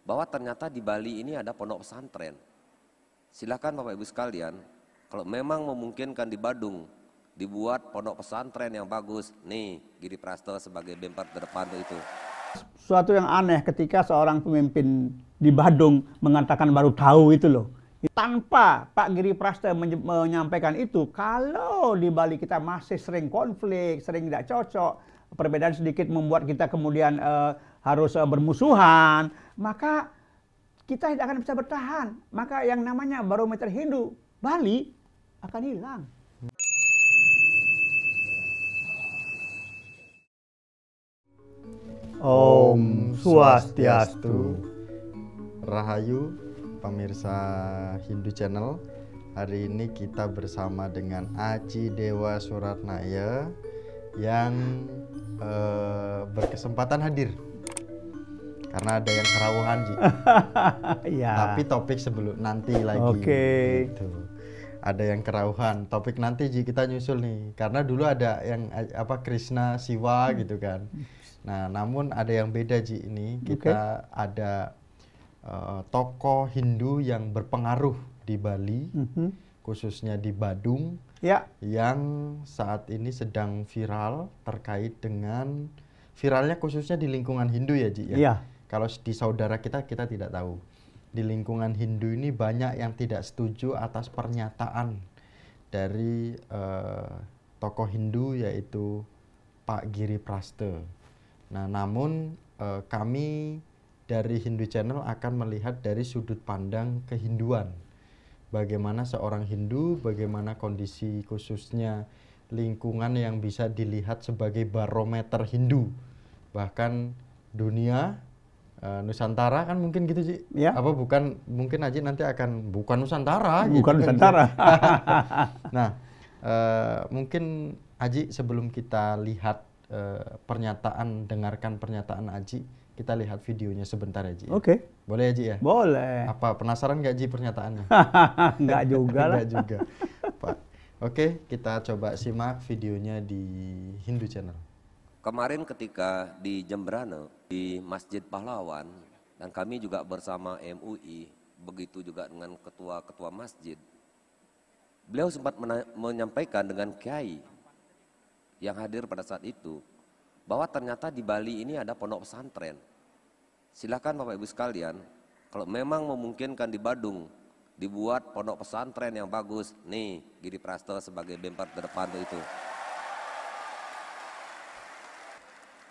bahwa ternyata di Bali ini ada pondok pesantren. Silakan Bapak Ibu sekalian, kalau memang memungkinkan di Badung dibuat pondok pesantren yang bagus, nih Giri Prasto sebagai bemper terdepan itu. Suatu yang aneh ketika seorang pemimpin di Badung mengatakan baru tahu itu loh. Tanpa Pak Giri Prasto menyampaikan itu, kalau di Bali kita masih sering konflik, sering tidak cocok, perbedaan sedikit membuat kita kemudian harus bermusuhan, maka kita tidak akan bisa bertahan. Maka yang namanya barometer Hindu Bali akan hilang. Om Swastiastu. Rahayu pemirsa Hindu Channel. Hari ini kita bersama dengan Aji Dewa Suratnaya yang berkesempatan hadir karena ada yang kerawuhan, Ji. Ya. Tapi topik sebelum nanti lagi. Oke. Gitu. Ada yang kerawuhan. Topik nanti, Ji, kita nyusul nih. Karena dulu ada yang Krishna, Siwa gitu kan. Nah, namun ada yang beda, Ji, ini. Kita ada tokoh Hindu yang berpengaruh di Bali, khususnya di Badung, yang saat ini sedang viral terkait dengan viralnya khususnya di lingkungan Hindu ya, Ji, ya. Iya. Kalau di saudara kita tidak tahu. Di lingkungan Hindu ini banyak yang tidak setuju atas pernyataan dari tokoh Hindu yaitu Pak Giri Prasto. Nah, namun kami dari Hindu Channel akan melihat dari sudut pandang kehinduan. Bagaimana seorang Hindu, bagaimana kondisi khususnya lingkungan yang bisa dilihat sebagai barometer Hindu. Bahkan dunia, Nusantara kan mungkin gitu, Ji. Ya. Apa bukan, mungkin Aji nanti akan bukan Nusantara. Bukan gitu Nusantara. Kan. Nah, mungkin Aji sebelum kita lihat dengarkan pernyataan Aji, kita lihat videonya sebentar ya, Ji. Oke. Boleh ya, Ji, ya? Boleh. Apa penasaran nggak, Ji, pernyataannya? Enggak juga lah. Enggak juga, Pak. Oke, kita coba simak videonya di Hindu Channel. Kemarin ketika di Jembrana, di Masjid Pahlawan, dan kami juga bersama MUI, begitu juga dengan ketua-ketua masjid, beliau sempat menyampaikan dengan kiai yang hadir pada saat itu, bahwa ternyata di Bali ini ada pondok pesantren. Silakan Bapak Ibu sekalian, kalau memang memungkinkan di Badung dibuat pondok pesantren yang bagus, nih Giri Prasto sebagai bemper terdepan itu.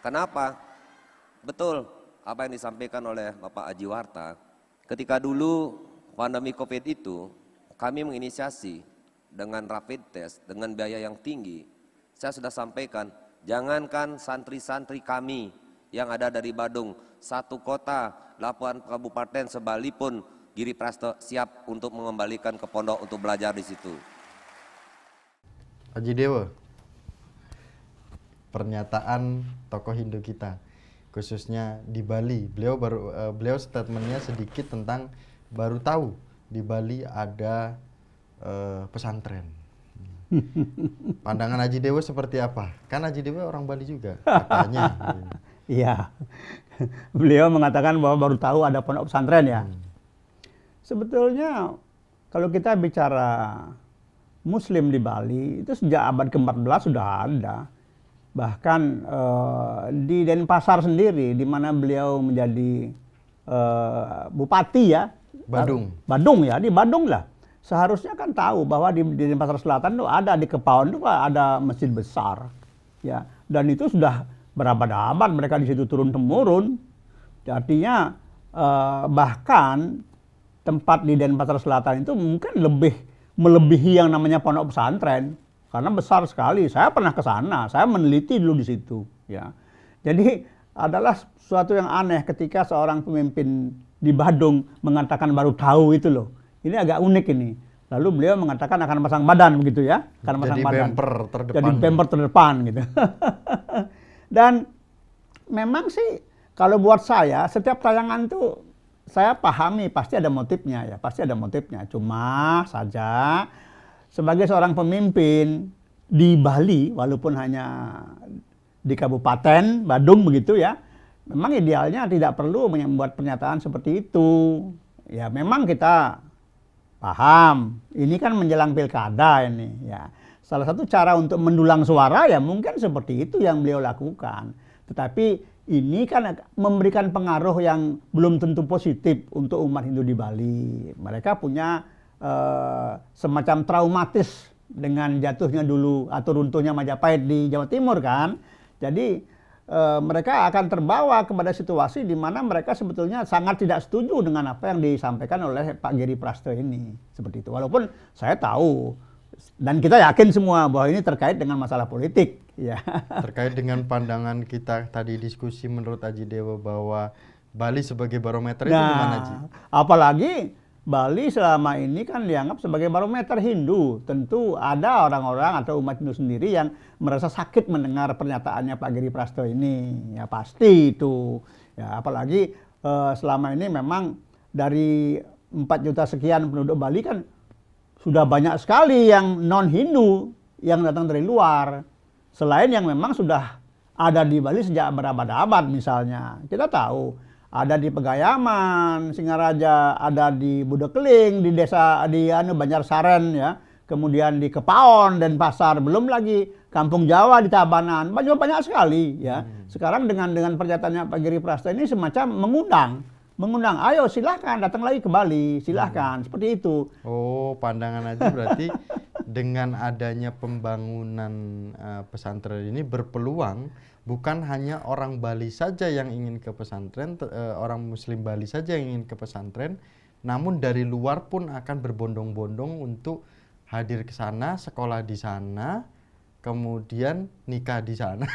Kenapa? Betul apa yang disampaikan oleh Bapak Aji Warta. Ketika dulu pandemi COVID itu, kami menginisiasi dengan rapid test, dengan biaya yang tinggi. Saya sudah sampaikan, jangankan santri-santri kami yang ada dari Badung, satu kota, 8 kabupaten sebali pun Giri Prasto siap untuk mengembalikan ke pondok untuk belajar di situ. Aji Dewa, pernyataan tokoh Hindu kita, khususnya di Bali. Beliau statementnya sedikit tentang baru tahu di Bali ada pesantren. Pandangan Aji Dewa seperti apa? Kan Aji Dewa orang Bali juga, katanya. Iya. Beliau mengatakan bahwa baru tahu ada pondok pesantren ya. Sebetulnya kalau kita bicara Muslim di Bali itu sejak abad ke-14 sudah ada. Bahkan di Denpasar sendiri, di mana beliau menjadi bupati ya. Badung ya, di Badung lah. Seharusnya kan tahu bahwa di Denpasar Selatan itu ada, di Kepauan itu ada masjid besar, ya. Dan itu sudah berabad-abad mereka di situ turun temurun. Artinya bahkan tempat di Denpasar Selatan itu mungkin melebihi yang namanya pondok pesantren karena besar sekali. Saya pernah ke sana, saya meneliti dulu di situ, ya. Jadi adalah suatu yang aneh ketika seorang pemimpin di Badung mengatakan baru tahu itu loh. Ini agak unik ini. Lalu beliau mengatakan akan pasang badan begitu ya, akan pasang badan. Jadi bemper terdepan gitu. Dan memang sih kalau buat saya setiap tayangan itu saya pahami pasti ada motifnya ya, pasti ada motifnya. Cuma saja sebagai seorang pemimpin di Bali, walaupun hanya di Kabupaten Badung begitu ya, memang idealnya tidak perlu membuat pernyataan seperti itu. Ya memang kita paham, ini kan menjelang pilkada ini ya. Salah satu cara untuk mendulang suara ya mungkin seperti itu yang beliau lakukan. Tetapi ini kan memberikan pengaruh yang belum tentu positif untuk umat Hindu di Bali. Mereka punya semacam traumatis dengan jatuhnya dulu atau runtuhnya Majapahit di Jawa Timur kan. Jadi mereka akan terbawa kepada situasi di mana mereka sebetulnya sangat tidak setuju dengan apa yang disampaikan oleh Pak Giri Prasto ini. Seperti itu. Walaupun saya tahu dan kita yakin semua bahwa ini terkait dengan masalah politik. Ya. Terkait dengan pandangan kita tadi diskusi menurut Aji Dewa bahwa Bali sebagai barometer itu gimana, Ji? Apalagi Bali selama ini kan dianggap sebagai barometer Hindu. Tentu ada orang-orang atau umat Hindu sendiri yang merasa sakit mendengar pernyataannya Pak Giri Prasto ini. Ya pasti itu. Ya, apalagi selama ini memang dari 4 juta sekian penduduk Bali kan sudah banyak sekali yang non-Hindu yang datang dari luar. Selain yang memang sudah ada di Bali sejak berabad-abad misalnya. Kita tahu ada di Pegayaman, Singaraja, ada di Budekeling, di desa di Banjarsaren ya, kemudian di Kepaon dan Pasar, belum lagi Kampung Jawa di Tabanan, banyak sekali ya. Sekarang dengan pernyataannya Pak Giri Prasto ini semacam mengundang, ayo silahkan datang lagi ke Bali, silahkan, seperti itu. Oh, pandangan aja berarti dengan adanya pembangunan pesantren ini berpeluang bukan hanya orang Bali saja yang ingin ke pesantren, orang Muslim Bali saja yang ingin ke pesantren, namun dari luar pun akan berbondong-bondong untuk hadir ke sana, sekolah di sana, kemudian nikah di sana.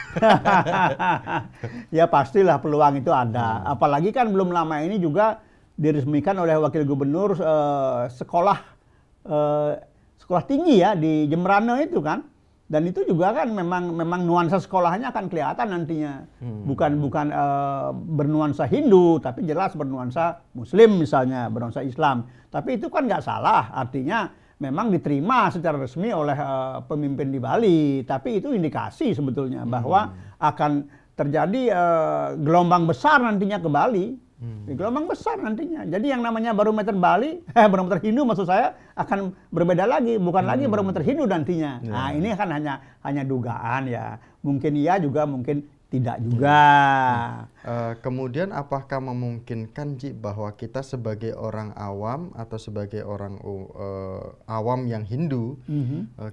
Ya pastilah peluang itu ada. Apalagi kan belum lama ini juga diresmikan oleh Wakil Gubernur sekolah tinggi ya di Jembrana itu kan. Dan itu juga kan memang nuansa sekolahnya akan kelihatan nantinya. Bukan bernuansa Hindu, tapi jelas bernuansa Muslim misalnya, bernuansa Islam. Tapi itu kan nggak salah, artinya memang diterima secara resmi oleh pemimpin di Bali. Tapi itu indikasi sebetulnya bahwa akan terjadi gelombang besar nantinya ke Bali. Gelombang besar nantinya. Jadi yang namanya barometer Bali, barometer Hindu maksud saya akan berbeda lagi, bukan lagi barometer Hindu nantinya. Nah, ini kan hanya dugaan ya. Mungkin iya juga, mungkin tidak juga. Kemudian apakah memungkinkan, Ji, bahwa kita sebagai orang awam atau sebagai orang awam yang Hindu,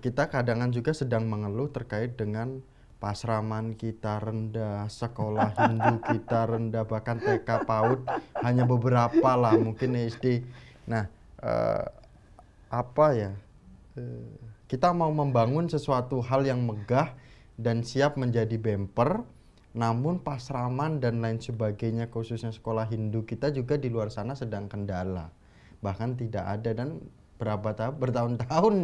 kita kadang juga sedang mengeluh terkait dengan pasraman kita rendah, sekolah Hindu kita rendah, bahkan TK PAUD hanya beberapa lah, mungkin SD. Nah, kita mau membangun sesuatu hal yang megah dan siap menjadi bemper, namun pasraman dan lain sebagainya, khususnya sekolah Hindu kita juga di luar sana sedang kendala, bahkan tidak ada dan bertahun-tahun.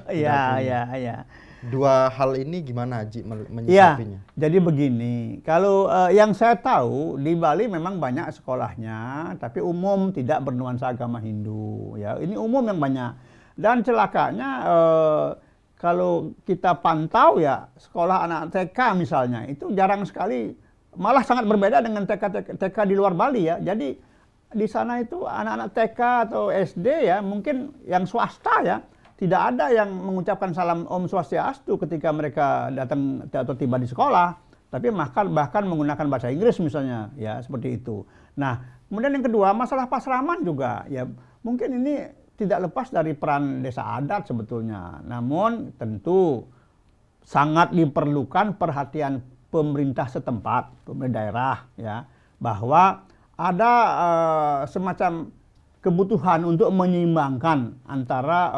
Iya. Dua hal ini gimana, Haji, menyikapinya? Ya, jadi begini, kalau yang saya tahu di Bali memang banyak sekolahnya, tapi umum tidak bernuansa agama Hindu. Ya, ini umum yang banyak. Dan celakanya kalau kita pantau ya sekolah anak TK misalnya itu jarang sekali, malah sangat berbeda dengan TK di luar Bali ya. Jadi di sana itu anak-anak TK atau SD ya mungkin yang swasta ya. Tidak ada yang mengucapkan salam Om Swastiastu ketika mereka datang atau tiba di sekolah, tapi bahkan menggunakan bahasa Inggris misalnya, ya seperti itu. Nah, kemudian yang kedua masalah pasraman juga, ya mungkin ini tidak lepas dari peran desa adat sebetulnya. Namun tentu sangat diperlukan perhatian pemerintah setempat, pemerintah daerah, ya bahwa ada semacam kebutuhan untuk menyeimbangkan antara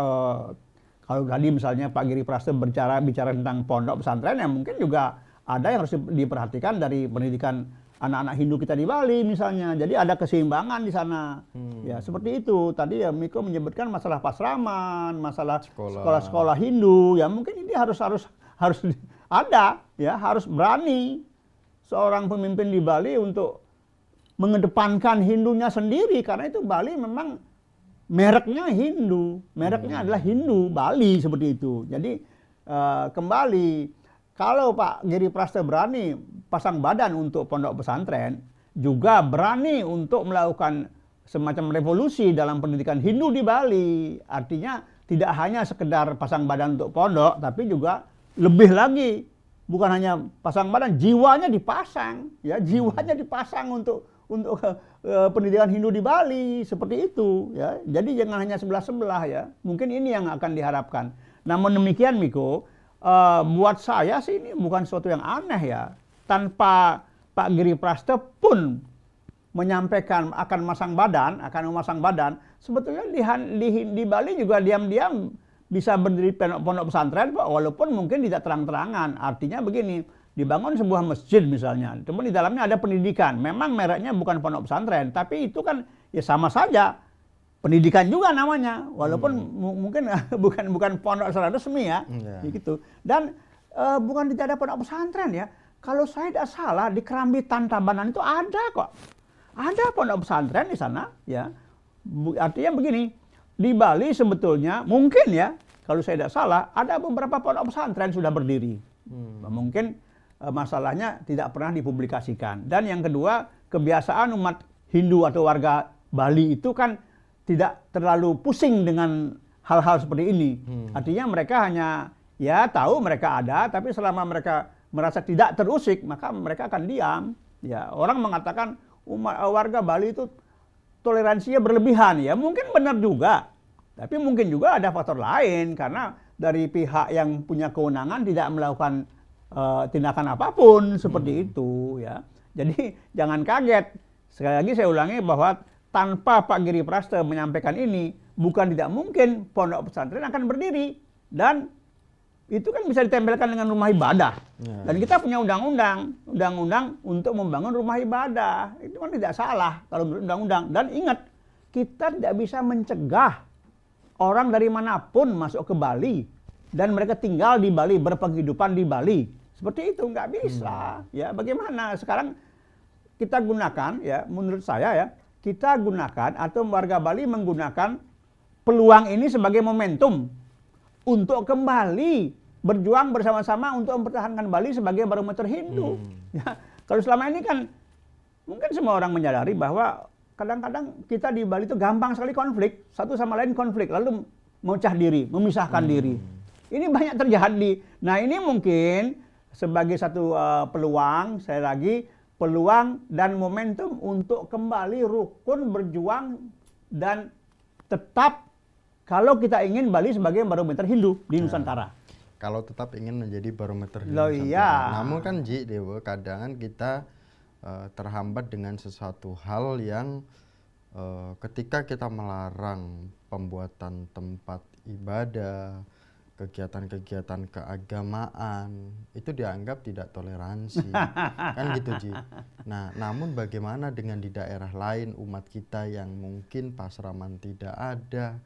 kalau tadi misalnya Pak Giri Prasto bicara tentang pondok pesantren, ya mungkin juga ada yang harus diperhatikan dari pendidikan anak-anak Hindu kita di Bali misalnya. Jadi ada keseimbangan di sana. Ya seperti itu. Tadi ya Miko menyebutkan masalah pasraman, masalah sekolah-sekolah Hindu. Ya mungkin ini harus ada, ya harus berani seorang pemimpin di Bali untuk mengedepankan Hindunya sendiri, karena itu Bali memang mereknya Hindu, mereknya adalah Hindu Bali seperti itu. Jadi kembali kalau Pak Giri Prasta berani pasang badan untuk pondok pesantren, juga berani untuk melakukan semacam revolusi dalam pendidikan Hindu di Bali. Artinya tidak hanya sekedar pasang badan untuk pondok, tapi juga lebih lagi. Bukan hanya pasang badan, jiwanya dipasang, ya jiwanya dipasang untuk pendidikan Hindu di Bali seperti itu, ya. Jadi jangan hanya sebelah-sebelah, ya. Mungkin ini yang akan diharapkan. Namun demikian, Miko, buat saya sih ini bukan sesuatu yang aneh, ya. Tanpa Pak Giri Prasta pun menyampaikan akan memasang badan, sebetulnya di Bali juga diam-diam bisa berdiri pondok pesantren, Pak, walaupun mungkin tidak terang-terangan. Artinya begini, dibangun sebuah masjid misalnya, cuma di dalamnya ada pendidikan. Memang mereknya bukan pondok pesantren, tapi itu kan ya sama saja pendidikan juga namanya, walaupun mungkin bukan pondok secara resmi, ya, gitu. Dan bukan tidak ada pondok pesantren, ya. Kalau saya tidak salah, di Kerambitan Tabanan itu ada kok, ada pondok pesantren di sana, ya. Artinya begini, di Bali sebetulnya mungkin, ya, kalau saya tidak salah, ada beberapa pondok pesantren sudah berdiri. Mungkin masalahnya tidak pernah dipublikasikan. Dan yang kedua, kebiasaan umat Hindu atau warga Bali itu kan tidak terlalu pusing dengan hal-hal seperti ini. Artinya mereka hanya ya tahu mereka ada, tapi selama mereka merasa tidak terusik, maka mereka akan diam. Ya, orang mengatakan warga Bali itu toleransinya berlebihan, ya mungkin benar juga, tapi mungkin juga ada faktor lain karena dari pihak yang punya kewenangan tidak melakukan tindakan apapun seperti itu, ya. Jadi jangan kaget. Sekali lagi saya ulangi bahwa tanpa Pak Giri Prasta menyampaikan ini, bukan tidak mungkin pondok pesantren akan berdiri, dan itu kan bisa ditempelkan dengan rumah ibadah. Dan kita punya undang-undang untuk membangun rumah ibadah. Itu kan tidak salah kalau menurut undang-undang. Dan ingat, kita tidak bisa mencegah orang dari manapun masuk ke Bali dan mereka tinggal di Bali, berpenghidupan di Bali. Seperti itu nggak bisa. Ya, bagaimana sekarang kita gunakan, ya menurut saya, ya kita gunakan atau warga Bali menggunakan peluang ini sebagai momentum untuk kembali berjuang bersama-sama untuk mempertahankan Bali sebagai barometer Hindu. Ya, kalau selama ini kan mungkin semua orang menyadari bahwa kadang-kadang kita di Bali itu gampang sekali konflik, satu sama lain konflik, lalu memecah diri, memisahkan diri. Ini banyak terjadi. Nah, ini mungkin sebagai satu peluang, saya lagi peluang dan momentum untuk kembali rukun berjuang dan tetap kalau kita ingin Bali sebagai barometer Hindu di Nusantara. Kalau tetap ingin menjadi barometer Hindu Loh, Nusantara. iya. Namun kan Ji Dewa, kadang kita terhambat dengan sesuatu hal yang ketika kita melarang pembuatan tempat ibadah, kegiatan-kegiatan keagamaan, itu dianggap tidak toleransi. Kan gitu, Ji. Nah, namun bagaimana dengan di daerah lain umat kita yang mungkin pasraman tidak ada,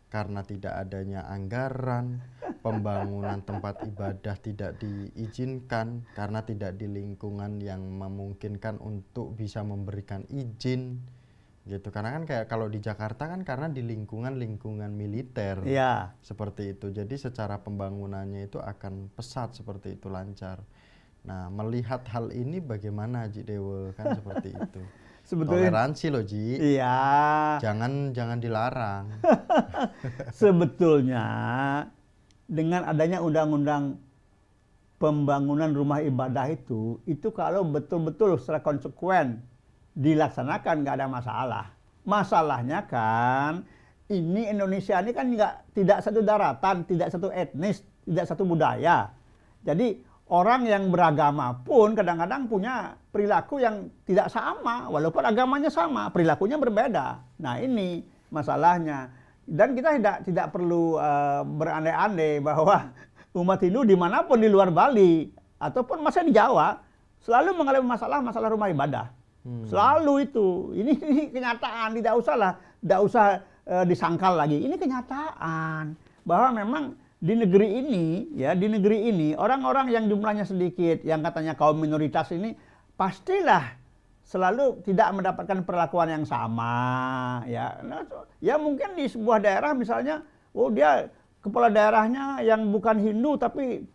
karena tidak adanya anggaran, pembangunan tempat ibadah tidak diizinkan, karena tidak di lingkungan yang memungkinkan untuk bisa memberikan izin, gitu. Karena kan kayak kalau di Jakarta kan karena di lingkungan militer, Ya. seperti itu. Jadi secara pembangunannya itu akan pesat seperti itu, lancar. Nah, melihat hal ini bagaimana, Ji Dewa, kan seperti itu. Sebetulnya, toleransi loh, Ji. iya. Jangan dilarang. Sebetulnya dengan adanya undang-undang pembangunan rumah ibadah itu kalau betul-betul secara konsekuen dilaksanakan nggak ada masalah. Masalahnya kan ini Indonesia ini kan tidak satu daratan, tidak satu etnis, tidak satu budaya. Jadi orang yang beragama pun kadang-kadang punya perilaku yang tidak sama, walaupun agamanya sama, perilakunya berbeda. Nah, ini masalahnya. Dan kita tidak perlu berandai-andai bahwa umat Hindu dimanapun di luar Bali ataupun masih di Jawa selalu mengalami masalah rumah ibadah. Selalu itu. Ini kenyataan, tidak usah disangkal lagi. Ini kenyataan bahwa memang di negeri ini orang-orang yang jumlahnya sedikit, yang katanya kaum minoritas ini pastilah selalu tidak mendapatkan perlakuan yang sama, ya. Nah, ya mungkin di sebuah daerah misalnya, dia kepala daerahnya yang bukan Hindu tapi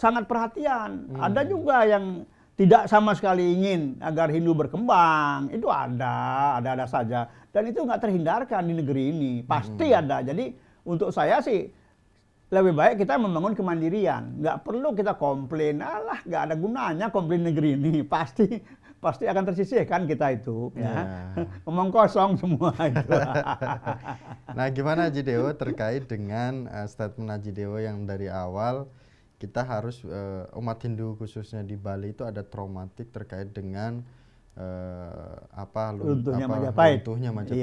sangat perhatian. Ada juga yang tidak sama sekali ingin agar Hindu berkembang. Itu ada saja. Dan itu nggak terhindarkan di negeri ini. Pasti ada. Jadi untuk saya sih lebih baik kita membangun kemandirian. Nggak perlu kita komplain. Alah, nggak ada gunanya komplain negeri ini. Pasti akan tersisihkan kita itu. Ya. Ngomong kosong semua itu. Nah, gimana Haji Dewo terkait dengan statement Haji Dewo yang dari awal kita harus umat Hindu khususnya di Bali itu ada traumatik terkait dengan runtuhnya Majapahit.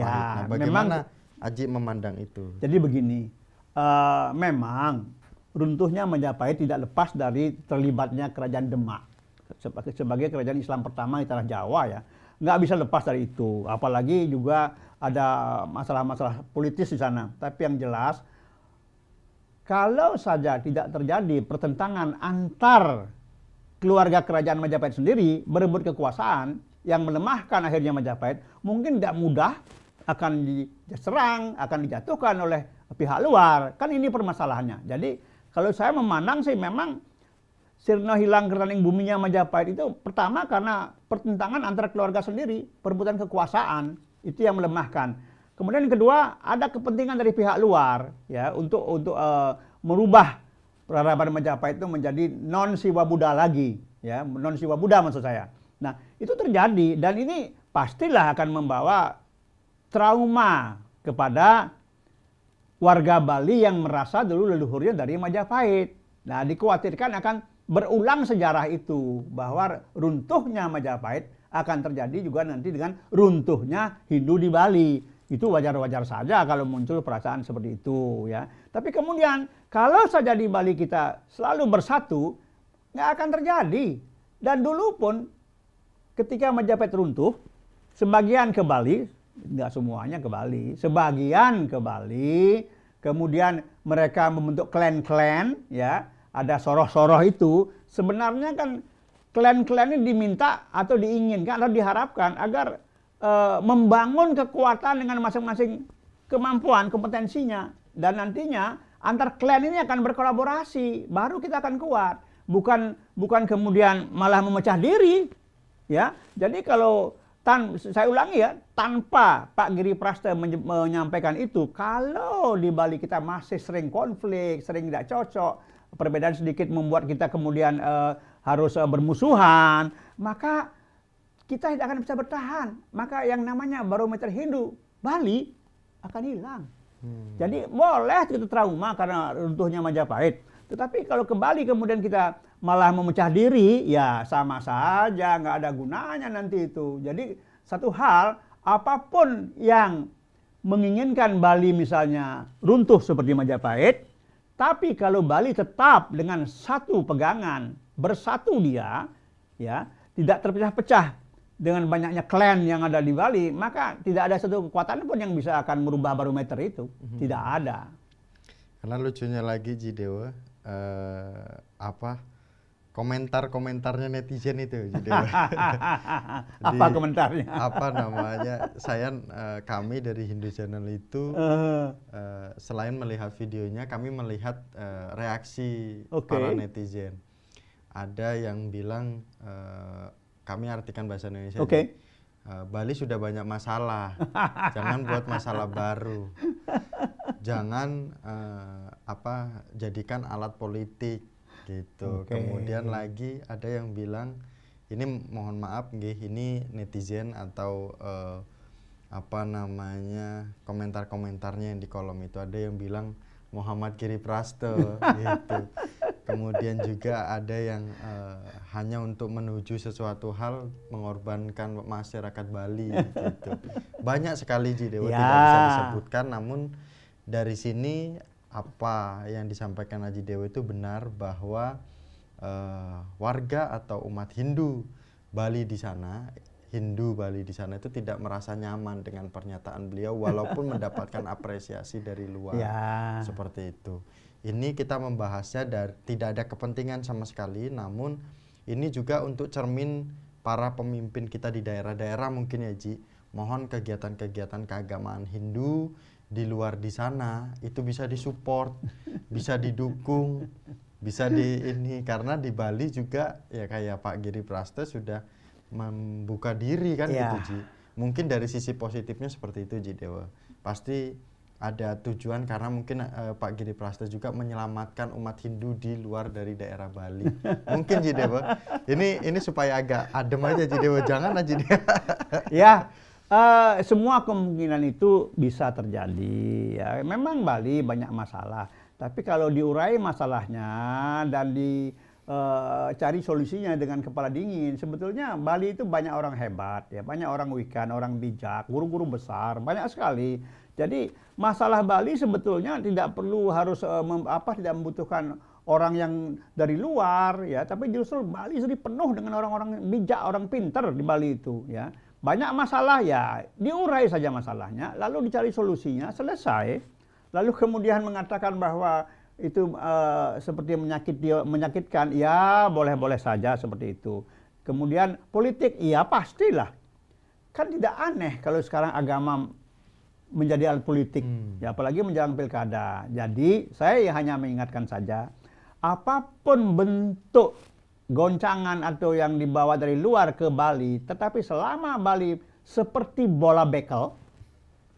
Nah, bagaimana Haji memandang itu? Jadi begini, memang runtuhnya Majapahit tidak lepas dari terlibatnya Kerajaan Demak sebagai kerajaan Islam pertama di tanah Jawa ya. Nggak bisa lepas dari itu. Apalagi juga ada masalah-masalah politis di sana. Tapi yang jelas, kalau saja tidak terjadi pertentangan antar keluarga kerajaan Majapahit sendiri berebut kekuasaan yang melemahkan akhirnya Majapahit, mungkin tidak mudah akan diserang, akan dijatuhkan oleh pihak luar. Kan ini permasalahannya. Jadi kalau saya memandang sih memang sirna hilang kertaning buminya Majapahit itu pertama karena pertentangan antara keluarga sendiri, perebutan kekuasaan, itu yang melemahkan. Kemudian yang kedua, ada kepentingan dari pihak luar ya untuk merubah peradaban Majapahit itu menjadi non Siwa Buddha lagi, ya, non Siwa Buddha maksud saya. Nah, itu terjadi dan ini pastilah akan membawa trauma kepada warga Bali yang merasa dulu leluhurnya dari Majapahit. Nah, dikhawatirkan akan berulang sejarah itu bahwa runtuhnya Majapahit akan terjadi juga nanti dengan runtuhnya Hindu di Bali. Itu wajar-wajar saja kalau muncul perasaan seperti itu ya. Tapi kemudian kalau saja di Bali kita selalu bersatu, nggak akan terjadi. Dan dulu pun ketika Majapahit runtuh, sebagian ke Bali, nggak semuanya ke Bali, sebagian ke Bali, kemudian mereka membentuk klan-klan ya, ada soroh-soroh itu. Sebenarnya kan klan-klan ini diminta atau diinginkan atau diharapkan agar membangun kekuatan dengan masing-masing kemampuan, kompetensinya. Dan nantinya antar klan ini akan berkolaborasi, baru kita akan kuat. Bukan kemudian malah memecah diri. Ya, jadi kalau saya ulangi ya, tanpa Pak Giri Prasta menyampaikan itu, kalau di Bali kita masih sering konflik, sering tidak cocok, perbedaan sedikit membuat kita kemudian harus bermusuhan, maka kita tidak akan bisa bertahan. Maka yang namanya barometer Hindu Bali akan hilang. Jadi boleh kita trauma karena runtuhnya Majapahit. Tetapi kalau kembali kemudian kita malah memecah diri, ya sama saja, nggak ada gunanya nanti itu. Jadi satu hal, apapun yang menginginkan Bali misalnya runtuh seperti Majapahit, tapi kalau Bali tetap dengan satu pegangan, bersatu dia, ya tidak terpecah-pecah dengan banyaknya klan yang ada di Bali, maka tidak ada satu kekuatan pun yang bisa akan merubah barometer itu. Tidak ada. Karena lucunya lagi Ji Dewa, komentar-komentarnya netizen itu Ji Dewa. Apa komentarnya? Apa namanya? Kami dari Hindu Channel itu selain melihat videonya, kami melihat reaksi para netizen. Ada yang bilang, kami artikan bahasa Indonesia. Bali sudah banyak masalah, jangan buat masalah baru, jangan jadikan alat politik gitu. Kemudian lagi ada yang bilang, ini mohon maaf ini netizen atau komentar-komentarnya yang di kolom itu ada yang bilang Muhammad Giri Prasta gitu. Kemudian juga ada yang hanya untuk menuju sesuatu hal mengorbankan masyarakat Bali gitu. Banyak sekali Ji Dewa, tidak bisa disebutkan, namun dari sini apa yang disampaikan Haji Dewa itu benar bahwa warga atau umat Hindu Bali di sana itu tidak merasa nyaman dengan pernyataan beliau walaupun mendapatkan apresiasi dari luar. Seperti itu. Ini kita membahasnya tidak ada kepentingan sama sekali, namun ini juga untuk cermin para pemimpin kita di daerah-daerah mungkin ya Ji. Mohon kegiatan-kegiatan keagamaan Hindu di luar di sana itu bisa disupport, bisa didukung, bisa di ini, karena di Bali juga ya kayak Pak Giri Prasto sudah membuka diri kan Iya. gitu Ji. Mungkin dari sisi positifnya seperti itu Ji Dewa. Pasti ada tujuan karena mungkin Pak Giri Prasto juga menyelamatkan umat Hindu di luar dari daerah Bali. Mungkin Ji Dewa. Ini supaya agak adem aja Ji Dewa, jangan aja Ji Dewa. Ya, semua kemungkinan itu bisa terjadi. Ya, memang Bali banyak masalah, tapi kalau diurai masalahnya dan dicari solusinya dengan kepala dingin, sebetulnya Bali itu banyak orang hebat, ya, banyak orang wikan, orang bijak, guru-guru besar, banyak sekali. Jadi masalah Bali sebetulnya tidak perlu harus tidak membutuhkan orang yang dari luar, ya, tapi justru Bali sendiri penuh dengan orang-orang bijak, orang pinter di Bali itu, ya. Banyak masalah, ya diurai saja masalahnya, lalu dicari solusinya, selesai. Lalu kemudian mengatakan bahwa itu seperti menyakitkan, ya boleh-boleh saja seperti itu. Kemudian politik, iya pastilah. Kan tidak aneh kalau sekarang agama menjadi alat politik, ya, apalagi menjelang pilkada. Jadi saya hanya mengingatkan saja, apapun bentuk goncangan atau yang dibawa dari luar ke Bali, tetapi selama Bali seperti bola bekel,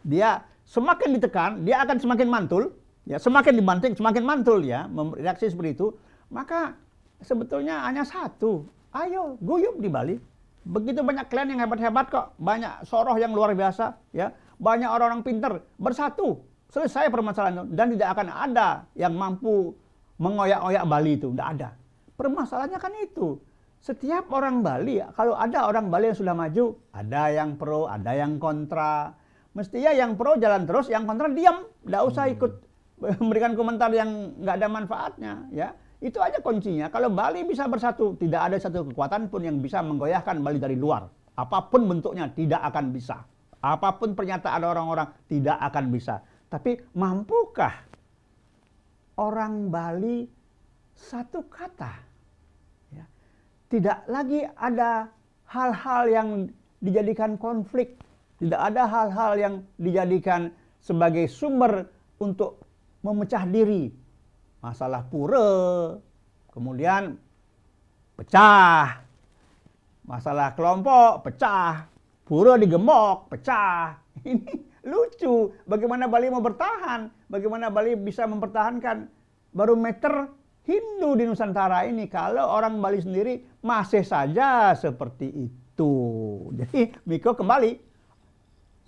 dia semakin ditekan, dia akan semakin mantul, ya, semakin dibanting, semakin mantul, ya, reaksi seperti itu. Maka sebetulnya hanya satu, ayo guyup di Bali. Begitu banyak klan yang hebat-hebat kok, banyak soroh yang luar biasa, ya, banyak orang-orang pinter, bersatu, selesai permasalahan itu, dan tidak akan ada yang mampu mengoyak-oyak Bali itu, tidak ada. Permasalahannya kan itu, setiap orang Bali, kalau ada orang Bali yang sudah maju, ada yang pro, ada yang kontra. Mestinya yang pro jalan terus, yang kontra diam, tidak usah ikut memberikan komentar yang nggak ada manfaatnya, ya. Itu aja kuncinya. Kalau Bali bisa bersatu, tidak ada satu kekuatan pun yang bisa menggoyahkan Bali dari luar. Apapun bentuknya tidak akan bisa. Apapun pernyataan orang-orang tidak akan bisa. Tapi mampukah orang Bali satu kata? Ya. Tidak lagi ada hal-hal yang dijadikan konflik. Tidak ada hal-hal yang dijadikan sebagai sumber untuk memecah diri. Masalah pura, kemudian pecah. Masalah kelompok, pecah. Pura digembok, pecah. Ini lucu. Bagaimana Bali mau bertahan? Bagaimana Bali bisa mempertahankan barometer Hindu di Nusantara ini kalau orang Bali sendiri masih saja seperti itu. Jadi Miko kembali.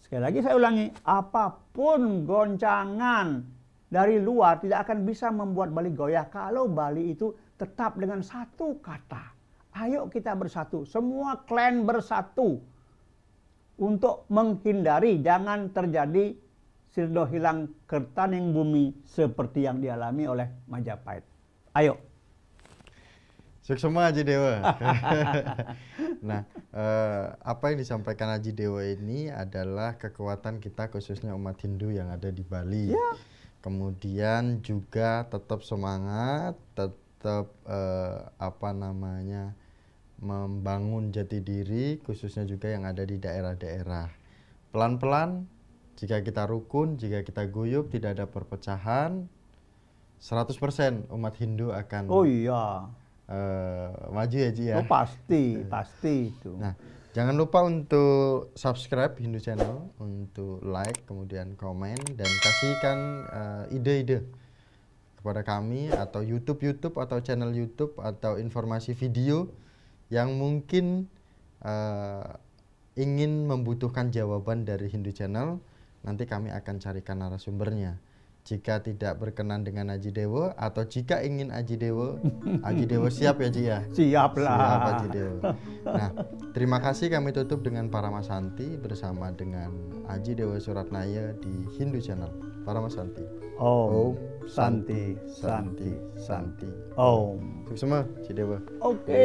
Sekali lagi saya ulangi, apapun goncangan dari luar tidak akan bisa membuat Bali goyah kalau Bali itu tetap dengan satu kata. Ayo kita bersatu, semua klan bersatu untuk menghindari jangan terjadi sirdo hilang kertaning bumi seperti yang dialami oleh Majapahit. Ayo. Suksema Haji Dewa. Nah, apa yang disampaikan Haji Dewa ini adalah kekuatan kita khususnya umat Hindu yang ada di Bali. Ya. Kemudian juga tetap semangat, tetap membangun jati diri khususnya juga yang ada di daerah-daerah. Pelan-pelan, jika kita rukun, jika kita guyup, tidak ada perpecahan, 100% umat Hindu akan Oh iya. maju ya Ji ya. Oh pasti itu. Nah, jangan lupa untuk subscribe Hindu Channel, untuk like, kemudian komen, dan kasihkan ide-ide kepada kami atau YouTube atau channel YouTube atau informasi video yang mungkin ingin membutuhkan jawaban dari Hindu Channel. Nanti kami akan carikan narasumbernya. Jika tidak berkenan dengan Haji Dewa atau jika ingin Haji Dewa siap ya Ji ya? Siap lah. Siap Haji Dewa. Nah, terima kasih, kami tutup dengan Paramasanti bersama dengan Haji Dewa Suratnaya di Hindu Channel. Paramasanti. Om Santi Santi Santi. Om. Sukses semua Haji Dewa. Oke.